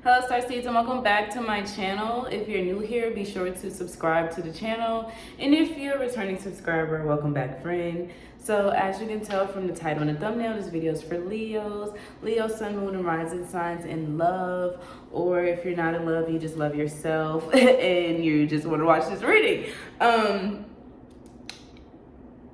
Hello Star Seeds and welcome back to my channel. If you're new here, be sure to subscribe to the channel. And if you're a returning subscriber, welcome back, friend. So as you can tell from the title and the thumbnail, this video is for Leos. Leo, sun, moon, and rising signs in love. Or if you're not in love, you just love yourself and you just want to watch this reading.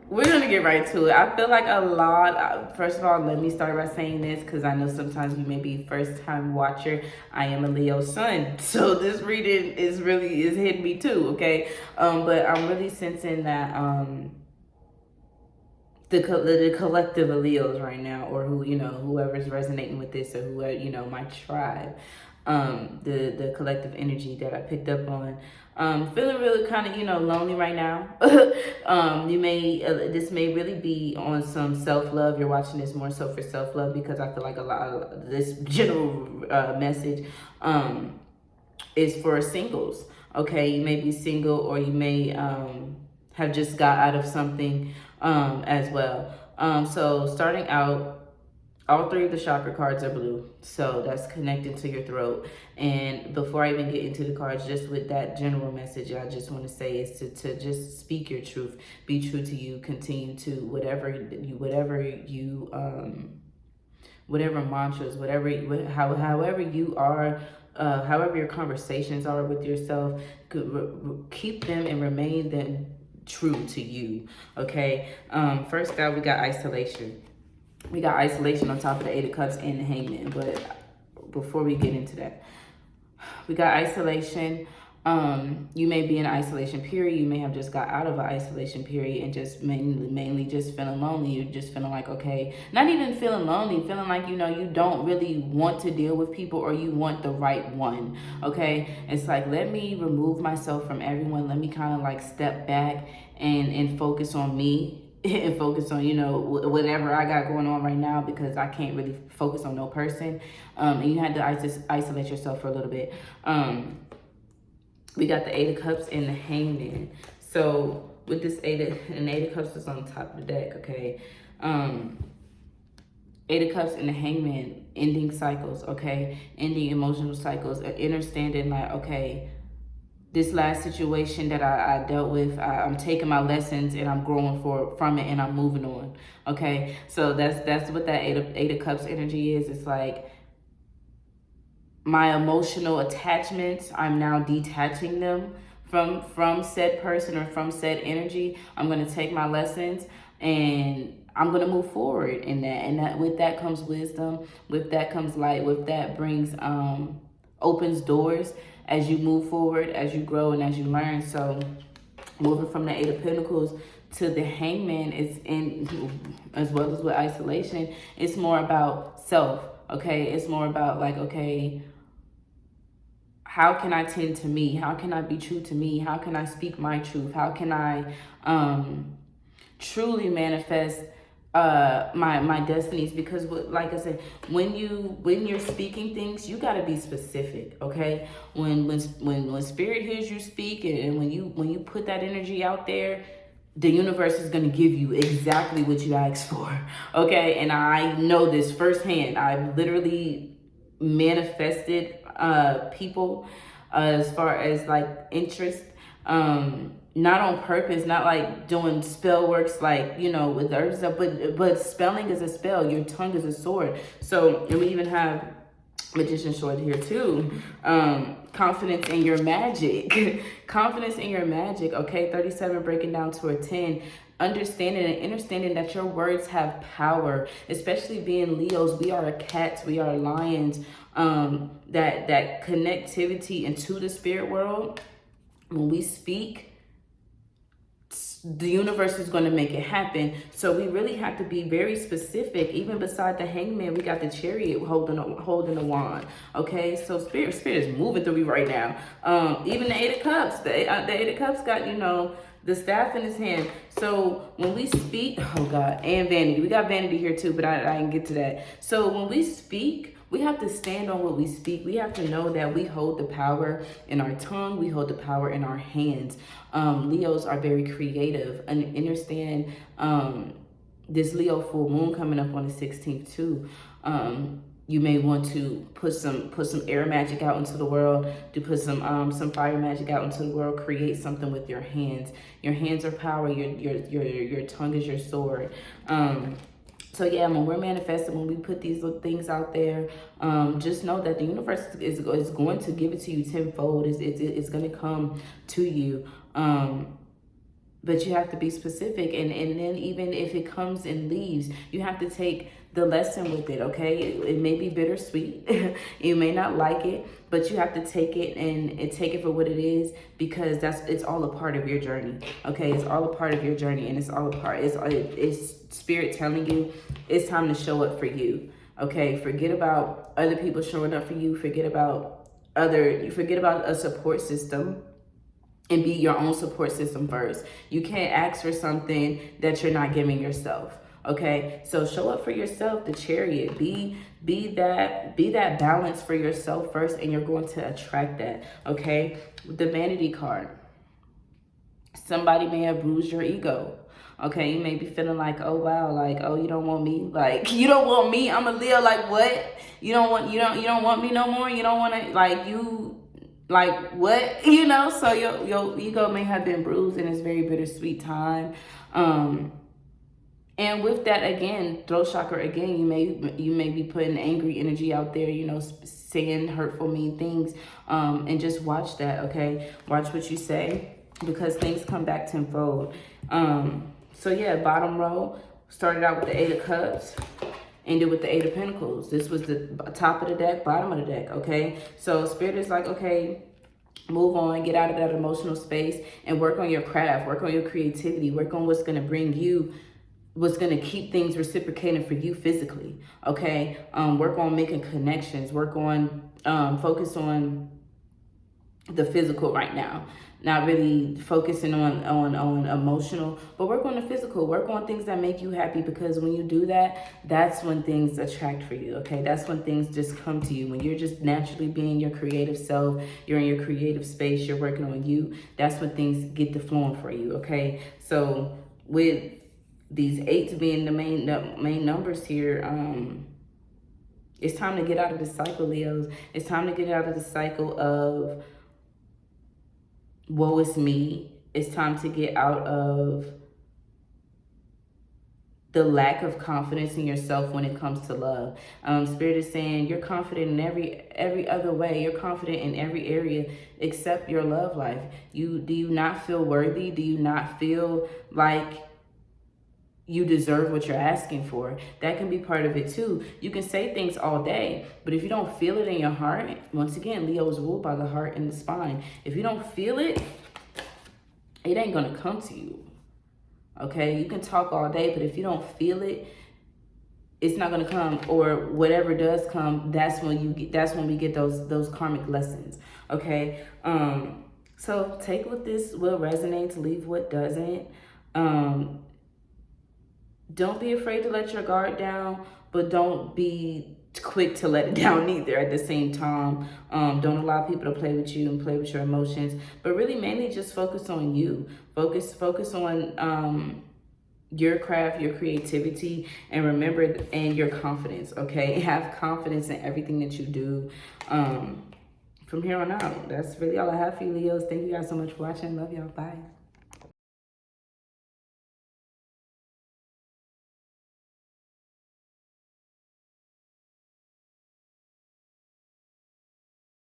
We're gonna get right to it. I feel like a lot, first of all, let me start by saying this because I know sometimes you may be first time watcher. I am a Leo sun, so this reading is hitting me too, okay? But I'm really sensing that the collective of Leos right now, or whoever's resonating with this, or whoever, my tribe, the collective energy that I picked up on. Feeling really kind of, lonely right now. This may really be on some self-love. You're watching this more so for self-love because I feel like a lot of this general message is for singles. Okay, you may be single, or you may have just got out of something as well. So starting out, all three of the chakra cards are blue, so that's connected to your throat. And before I even get into the cards, just with that general message, I just want to say is to just speak your truth, be true to you, continue to whatever mantras, however you are, however your conversations are with yourself, keep them and remain them true to you. Okay. First out, we got isolation. We got isolation on top of the Eight of Cups and the Hangman. But before we get into that, we got isolation. You may be in an isolation period. You may have just got out of an isolation period and just mainly just feeling lonely. You're just feeling like, okay, not even feeling lonely, feeling like, you don't really want to deal with people, or you want the right one. Okay. It's like, let me remove myself from everyone. Let me kind of like step back and focus on me. And focus on, whatever I got going on right now, because I can't really focus on no person. And you had to isolate yourself for a little bit. We got the Eight of Cups and the Hangman. So with this Eight of Cups is on top of the deck, okay? Eight of Cups and the Hangman, ending cycles, okay? Ending emotional cycles, understanding like, okay, this last situation that I dealt with, I'm taking my lessons and I'm growing from it and I'm moving on. Okay, so that's what that Eight of Cups energy is. It's like my emotional attachments, I'm now detaching them from said person or from said energy. I'm gonna take my lessons and I'm gonna move forward in that. And that with that comes wisdom. With that comes light. With that brings opens doors as you move forward, as you grow, and as you learn. So moving from the Eight of Pentacles to the Hangman is as well as with isolation, it's more about self. Okay, it's more about like, okay, how can I tend to me? How can I be true to me? How can I speak my truth? How can I truly manifest my destinies? Because like I said, when you're speaking things, you got to be specific. Okay, when spirit hears you speak, and when you put that energy out there, the universe is going to give you exactly what you asked for. Okay, and I know this firsthand. I've literally manifested people as far as like interest, not on purpose, not like doing spell works like, with herbs, but spelling is a spell. Your tongue is a sword. So, and we even have Magician's sword here too. Confidence in your magic. Confidence in your magic. Okay, 37 breaking down to a 10. Understanding that your words have power, especially being Leos. We are cats, we are lions. That connectivity into the spirit world, when we speak, the universe is going to make it happen. So we really have to be very specific. Even beside the Hangman, we got the Chariot holding a wand. Okay, so spirit is moving through me right now. Even the Eight of Cups, the Eight of Cups got the staff in his hand. So when we speak, oh God, and Vanity, we got Vanity here too, but I didn't get to that. So when we speak, we have to stand on what we speak. We have to know that we hold the power in our tongue. We hold the power in our hands. Leos are very creative, and understand this Leo full moon coming up on the 16th too. you may want to put some air magic out into the world, to put some fire magic out into the world. Create something with your hands. Your hands are power. Your tongue is your sword. So yeah, when we're manifesting, when we put these little things out there, just know that the universe is going to give it to you tenfold. It's going to come to you. But you have to be specific, and then even if it comes and leaves, you have to take the lesson with it, okay? It may be bittersweet. You may not like it, but you have to take it and take it for what it is, because it's all a part of your journey, okay? It's all a part of your journey, and it's spirit telling you it's time to show up for you, okay? Forget about other people showing up for you. Forget about a support system. And be your own support system first. You can't ask for something that you're not giving yourself. Okay, so show up for yourself. The Chariot. Be that balance for yourself first, and you're going to attract that. Okay, the Vanity Card. Somebody may have bruised your ego. Okay, you may be feeling like, oh wow, like, oh, you don't want me, like, you don't want me. I'm a Leo. Like, what? You don't want me no more. You don't want to, like, you. Like, what? So your ego may have been bruised, and it's very bittersweet time. And with that, again, throat chakra, again, you may be putting angry energy out there, saying hurtful, mean things. And just watch that, okay? Watch what you say, because things come back tenfold. So yeah, bottom row, started out with the 8 of Cups. Ended with the 8 of Pentacles. This was the top of the deck, bottom of the deck, okay? So Spirit is like, okay, move on, get out of that emotional space, and work on your craft, work on your creativity, work on what's going to bring you, what's going to keep things reciprocating for you physically, okay? Work on making connections, work on, focus on the physical right now. Not really focusing on emotional, but work on the physical. Work on things that make you happy, because when you do that, that's when things attract for you, okay? That's when things just come to you. When you're just naturally being your creative self, you're in your creative space, you're working on you, that's when things get to flowing for you, okay? So with these 8s being the main numbers here, it's time to get out of the cycle, Leos. It's time to get out of the cycle of woe is me. It's time to get out of the lack of confidence in yourself when it comes to love. Spirit is saying you're confident in every other way. You're confident in every area except your love life. Do you not feel worthy? Do you not feel like you deserve what you're asking for? That can be part of it too. You can say things all day, but if you don't feel it in your heart, once again, Leo is ruled by the heart and the spine. If you don't feel it, it ain't gonna come to you. Okay, you can talk all day, but if you don't feel it, it's not gonna come. Or whatever does come, that's when we get those karmic lessons. Okay, so take what resonates, leave what doesn't. Don't be afraid to let your guard down, but don't be quick to let it down either at the same time. Don't allow people to play with you and play with your emotions, but really mainly just focus on you. Focus on your craft, your creativity, and remember, and your confidence, okay? Have confidence in everything that you do. From here on out, that's really all I have for you, Leos. Thank you guys so much for watching. Love y'all. Bye.